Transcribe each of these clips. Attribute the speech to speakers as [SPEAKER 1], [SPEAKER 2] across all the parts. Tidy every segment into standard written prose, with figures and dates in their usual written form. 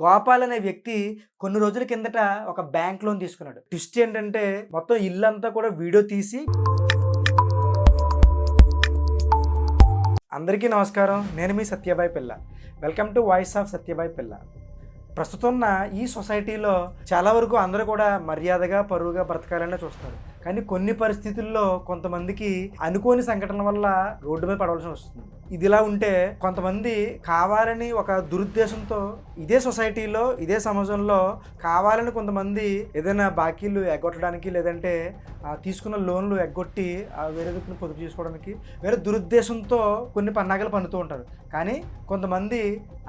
[SPEAKER 1] గోపాల్ అనే వ్యక్తి కొన్ని రోజుల కిందట ఒక బ్యాంక్ లోన్ తీసుకున్నాడు. ట్విస్ట్ ఏంటంటే మొత్తం ఇల్లంతా కూడా వీడియో తీసి అందరికీ నమస్కారం. నేను మీ సత్యబాయ్ పిల్ల. వెల్కమ్ టు వాయిస్ ఆఫ్ సత్యబాయ్ పిల్ల. ప్రస్తుతం ఉన్న ఈ సొసైటీలో చాలా వరకు అందరూ కూడా మర్యాదగా పరువుగా బ్రతకాలనే చూస్తారు. కానీ కొన్ని పరిస్థితుల్లో కొంతమందికి అనుకోని సంఘటనల వల్ల రోడ్డు మీద పడవలసి వస్తుంది. ఇదిలా ఉంటే కొంతమంది కావాలని ఒక దురుద్దేశంతో ఇదే సొసైటీలో ఇదే సమాజంలో కావాలని కొంతమంది ఏదైనా బాకీలు ఎగ్గొట్టడానికి లేదంటే తీసుకున్న లోన్లు ఎగ్గొట్టి వేరే దిక్కును పొదుపు చేసుకోవడానికి వేరే దురుద్దేశంతో కొన్ని పన్నాగాలు పన్నుతూ ఉంటారు. కానీ కొంతమంది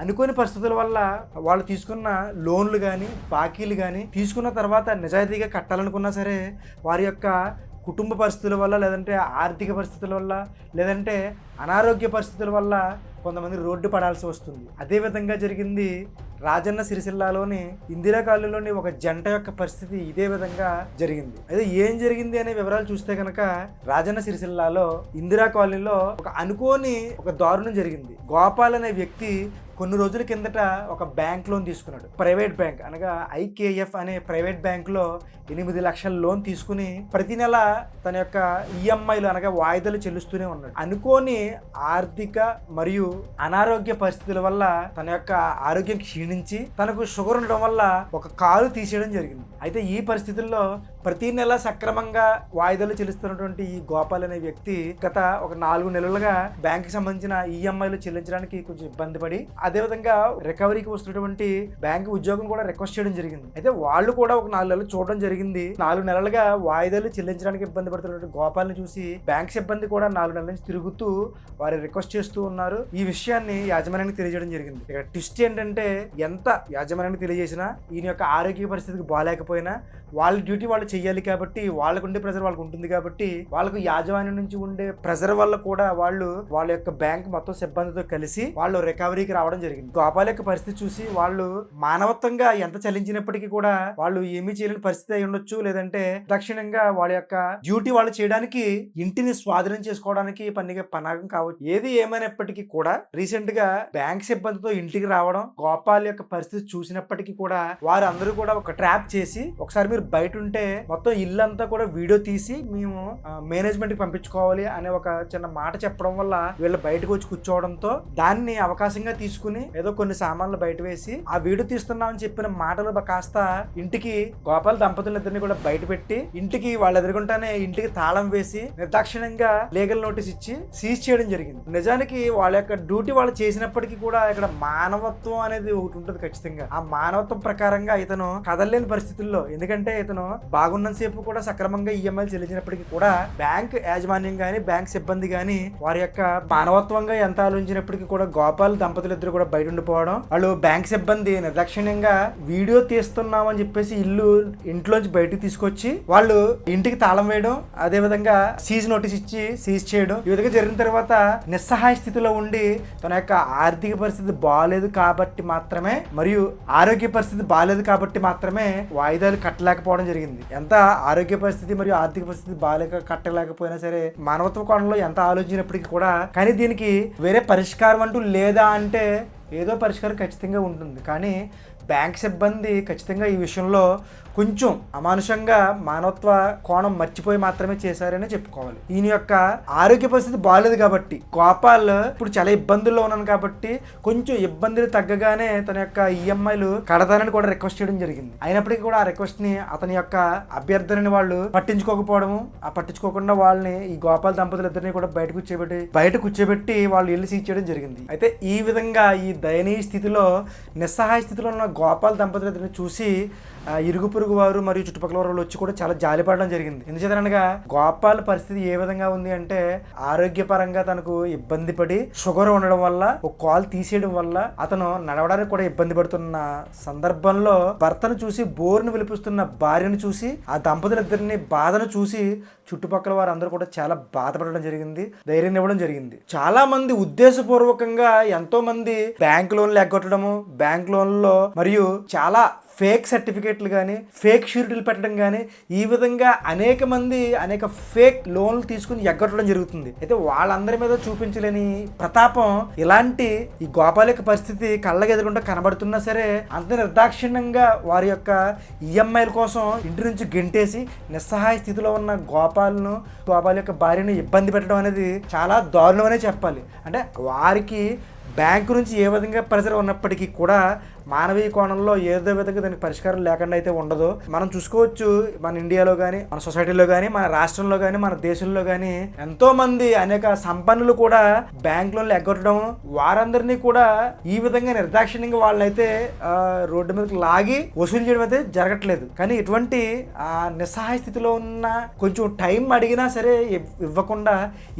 [SPEAKER 1] అనుకోని పరిస్థితుల వల్ల వాళ్ళు తీసుకున్న లోన్లు కానీ బాకీలు కానీ తీసుకున్న తర్వాత నిజాయితీగా కట్టాలనుకున్నా సరే వారి యొక్క కుటుంబ పరిస్థితుల వల్ల లేదంటే ఆర్థిక పరిస్థితుల వల్ల లేదంటే అనారోగ్య పరిస్థితుల వల్ల కొంతమంది రోడ్డు పడాల్సి వస్తుంది. అదేవిధంగా జరిగింది రాజన్న సిరిసిల్లాలోని ఇందిరా కాలనీలోని ఒక జంట యొక్క పరిస్థితి ఇదే విధంగా జరిగింది. అయితే ఏం జరిగింది అనే వివరాలు చూస్తే కనుక రాజన్న సిరిసిల్లాలో ఇందిరా కాలనీలో ఒక అనుకోని ఒక దారుణం జరిగింది. గోపాల్ అనే వ్యక్తి కొన్ని రోజుల కిందట ఒక బ్యాంక్ లోన్ తీసుకున్నాడు. ప్రైవేట్ బ్యాంక్ అనగా ఐకేఎఫ్ అనే ప్రైవేట్ బ్యాంకులో 8 లక్షల లోన్ తీసుకుని ప్రతి నెల తన యొక్క ఈఎంఐలు అనగా వాయిదాలు చెల్లిస్తూనే ఉన్నాడు. అనుకోని ఆర్థిక మరియు అనారోగ్య పరిస్థితుల వల్ల తన యొక్క ఆరోగ్యం క్షీణించి తనకు షుగర్ ఉండడం వల్ల ఒక కాలు తీసేయడం జరిగింది. అయితే ఈ పరిస్థితుల్లో ప్రతి నెల సక్రమంగా వాయిదాలు చెల్లిస్తున్నటువంటి ఈ గోపాల్ అనే వ్యక్తి గత ఒక 4 నెలలుగా బ్యాంకుకి సంబంధించిన ఈఎంఐలు చెల్లించడానికి కొంచెం ఇబ్బంది పడి అదేవిధంగా రికవరీకి వస్తున్నటువంటి బ్యాంకు ఉద్యోగం కూడా రిక్వెస్ట్ చేయడం జరిగింది. అయితే వాళ్ళు కూడా ఒక 4 నెలలు చూడడం జరిగింది. 4 నెలలుగా వాయిదాలు చెల్లించడానికి ఇబ్బంది పడుతున్నటువంటి గోపాల్ని చూసి బ్యాంక్ సిబ్బంది కూడా 4 నెలల నుంచి తిరుగుతూ వారి రిక్వెస్ట్ చేస్తూ ఉన్నారు. ఈ విషయాన్ని యాజమాన్యానికి తెలియజేయడం జరిగింది. ఇక ట్విస్ట్ ఏంటంటే ఎంత యాజమాన్యానికి తెలియజేసినా ఈయన యొక్క ఆరోగ్య పరిస్థితికి బాగాలేకపోయినా వాళ్ళ డ్యూటీ వాళ్ళు చేయాలి కాబట్టి వాళ్ళకు ఉండే ప్రెజర్ వాళ్ళకు ఉంటుంది కాబట్టి వాళ్ళకు యాజమాన్యం నుంచి ఉండే ప్రెజర్ వల్ల కూడా వాళ్ళు వాళ్ళ యొక్క బ్యాంక్ మొత్తం సిబ్బందితో కలిసి వాళ్ళు రికవరీకి రావడం జరిగింది. గోపాల్ యొక్క పరిస్థితి చూసి వాళ్ళు మానవత్వంగా ఎంత చలించినప్పటికీ కూడా వాళ్ళు ఏమీ చేయలేని పరిస్థితి అయి ఉండొచ్చు, లేదంటే దక్షిణంగా వాళ్ళ యొక్క డ్యూటీ వాళ్ళు చేయడానికి ఇంటిని స్వాధీనం చేసుకోవడానికి పన్నాగం కావచ్చు. ఏది ఏమైనప్పటికీ కూడా రీసెంట్ గా బ్యాంక్ సిబ్బందితో ఇంటికి రావడం గోపాల్ యొక్క పరిస్థితి చూసినప్పటికీ కూడా వారందరూ కూడా ఒక ట్రాప్ చేసి ఒకసారి మీరు బయట ఉంటే మొత్తం ఇల్లంతా కూడా వీడియో తీసి మేము మేనేజ్మెంట్ కి పంపించుకోవాలి అనే ఒక చిన్న మాట చెప్పడం వల్ల వీళ్ళు బయటకు వచ్చి కూర్చోవడంతో దాన్ని అవకాశంగా తీసుకుని ఏదో కొన్ని సామాన్లు బయట వేసి ఆ వీడియో తీస్తున్నామని చెప్పిన మాటలు కాస్త ఇంటికి గోపాల్ దంపతులిద్దరిని కూడా బయట పెట్టి ఇంటికి వాళ్ళు ఎదుర్కొంటానే ఇంటికి తాళం వేసి నిర్దాక్షిణ్యంగా లీగల్ నోటీస్ ఇచ్చి సీజ్ చేయడం జరిగింది. నిజానికి వాళ్ళ యొక్క డ్యూటీ వాళ్ళు చేసినప్పటికీ కూడా ఇక్కడ మానవత్వం అనేది ఒకటి ఉంటుంది ఖచ్చితంగా. ఆ మానవత్వం ప్రకారంగా ఇతను కదలలేని పరిస్థితుల్లో, ఎందుకంటే ఇతను బాగున్నంత సేపు కూడా సక్రమంగా ఈఎంఐలు చెల్లించినప్పటికీ కూడా బ్యాంక్ యాజమాన్యం గానీ బ్యాంక్ సిబ్బంది గానీ వారి యొక్క మానవత్వంగా ఎంత ఆలోచించినప్పటికీ కూడా గోపాల్ దంపతులు ఇద్దరు కూడా బయట ఉండిపోవడం, వాళ్ళు బ్యాంక్ సిబ్బంది నిర్దాక్షిణ్యంగా వీడియో తీస్తున్నామని చెప్పేసి ఇంట్లోంచి బయటకు తీసుకొచ్చి వాళ్ళు ఇంటికి తాళం వేయడం, అదే విధంగా సీజ్ నోటీస్ ఇచ్చి సీజ్ చేయడం. ఈ విధంగా జరిగిన తర్వాత నిస్సహాయ స్థితిలో ఉండి తన యొక్క ఆర్థిక పరిస్థితి బాగాలేదు కాబట్టి మాత్రమే మరియు ఆరోగ్య పరిస్థితి బాగాలేదు కాబట్టి మాత్రమే వాయిదాలు కట్టలేకపోవడం జరిగింది. ఎంత ఆరోగ్య పరిస్థితి మరియు ఆర్థిక పరిస్థితి కట్టలేకపోయినా సరే మానవత్వ కోణంలో ఎంత ఆలోచించినప్పటికీ కూడా కానీ దీనికి వేరే పరిష్కారం అంటూ లేదా అంటే ఏదో పరిష్కారం ఖచ్చితంగా ఉంటుంది. కానీ బ్యాంక్ సిబ్బంది ఖచ్చితంగా ఈ విషయంలో కొంచెం అమానుషంగా మానవత్వ కోణం మర్చిపోయి మాత్రమే చేశారని చెప్పుకోవాలి. ఈయన యొక్క ఆరోగ్య పరిస్థితి బాగాలేదు కాబట్టి గోపాల్ ఇప్పుడు చాలా ఇబ్బందుల్లో ఉన్నాను కాబట్టి కొంచెం ఇబ్బందులు తగ్గగానే తన యొక్క ఈఎంఐలు కడతానని కూడా రిక్వెస్ట్ చేయడం జరిగింది. అయినప్పటికీ కూడా ఆ రిక్వెస్ట్ ని అతని యొక్క అభ్యర్థనని వాళ్ళు పట్టించుకోకపోవడము, ఆ పట్టించుకోకుండా వాళ్ళని ఈ గోపాల్ దంపతులు ఇద్దరిని కూడా బయట కూర్చోబెట్టి వాళ్ళు ఇల్లు సీజ్ చేయడం జరిగింది. అయితే ఈ విధంగా ఈ దయనీయ స్థితిలో నిస్సహాయ స్థితిలో ఉన్న గోపాల్ దంపతులు ఇద్దరిని చూసి ఇరుగు పొరుగు వారు మరియు చుట్టుపక్కల వాళ్ళు వచ్చి కూడా చాలా జాలిపడడం జరిగింది. ఎందుచేతనగా గోపాల్ పరిస్థితి ఏ విధంగా ఉంది అంటే ఆరోగ్యపరంగా తనకు ఇబ్బంది పడి షుగర్ ఉండడం వల్ల ఒక కాల్ తీసేయడం వల్ల అతను నడవడానికి కూడా ఇబ్బంది పడుతున్న సందర్భంలో భర్తను చూసి బోర్ను విలిపిస్తున్న భార్యను చూసి ఆ దంపతులిద్దరిని బాధను చూసి చుట్టుపక్కల వారు అందరూ కూడా చాలా బాధపడడం జరిగింది, ధైర్యం ఇవ్వడం జరిగింది. చాలా మంది ఉద్దేశపూర్వకంగా ఎంతో మంది బ్యాంక్ లోన్లు ఎగ్గొట్టడము, బ్యాంక్ లోన్లలో మరియు చాలా ఫేక్ సర్టిఫికేట్లు కానీ ఫేక్ షూరిటీలు పెట్టడం కానీ ఈ విధంగా అనేక ఫేక్ లోన్లు తీసుకుని ఎగ్గొట్టడం జరుగుతుంది. అయితే వాళ్ళందరి మీద చూపించలేని ప్రతాపం ఇలాంటి ఈ గోపాల్ యొక్క పరిస్థితి కళ్ళకి ఎదురుకుండా కనబడుతున్నా సరే అంత నిర్దాక్షిణ్యంగా వారి యొక్క ఈఎంఐల కోసం ఇంటి నుంచి గెంటేసి నిస్సహాయ స్థితిలో ఉన్న గోపాల్ యొక్క భార్యను ఇబ్బంది పెట్టడం అనేది చాలా దారుణమనే చెప్పాలి. అంటే వారికి బ్యాంకు నుంచి ఏ విధంగా ప్రెజర్ ఉన్నప్పటికీ కూడా మానవీయ కోణంలో ఏదో విధంగా దానికి పరిష్కారం లేకుండా అయితే ఉండదు. మనం చూసుకోవచ్చు, మన ఇండియాలో కానీ మన సొసైటీలో కానీ మన రాష్ట్రంలో కానీ మన దేశంలో కానీ ఎంతో మంది అనేక సంపన్నులు కూడా బ్యాంక్ లోన్లు ఎగ్గొట్టడం, వారందరినీ కూడా ఈ విధంగా నిర్దాక్షిణ్యంగా వాళ్ళైతే రోడ్డు మీదకి లాగి వసూలు చేయడం అయితే జరగట్లేదు. కానీ ఇటువంటి నిస్సహాయ స్థితిలో ఉన్న కొంచెం టైం అడిగినా సరే ఇవ్వకుండా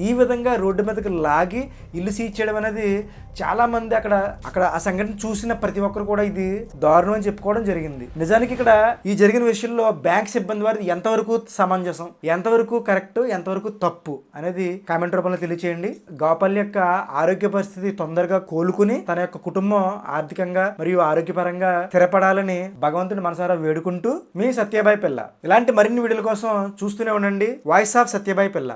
[SPEAKER 1] ఈ విధంగా రోడ్డు మీదకి లాగి ఇల్లు సీజ్ చేయడం అనేది చాలా మంది అక్కడ ఆ సంఘటన చూసిన ప్రతి ఒక్కరు కూడా ఇది దారుణం అని చెప్పుకోవడం జరిగింది. నిజానికి ఇక్కడ ఈ జరిగిన విషయంలో బ్యాంక్ సిబ్బంది వారిది ఎంతవరకు సమంజసం, ఎంతవరకు కరెక్ట్, ఎంతవరకు తప్పు అనేది కామెంట్ రూపంలో తెలియచేయండి. గోపాల్ యొక్క ఆరోగ్య పరిస్థితి తొందరగా కోలుకుని తన యొక్క కుటుంబం ఆర్థికంగా మరియు ఆరోగ్యపరంగా స్థిరపడాలని భగవంతుని మనసారా వేడుకుంటూ మీ సత్యబాయ్ పిల్ల. ఇలాంటి మరిన్ని వీడియోల కోసం చూస్తూనే ఉండండి వాయిస్ ఆఫ్ సత్యబాయ్ పిల్ల.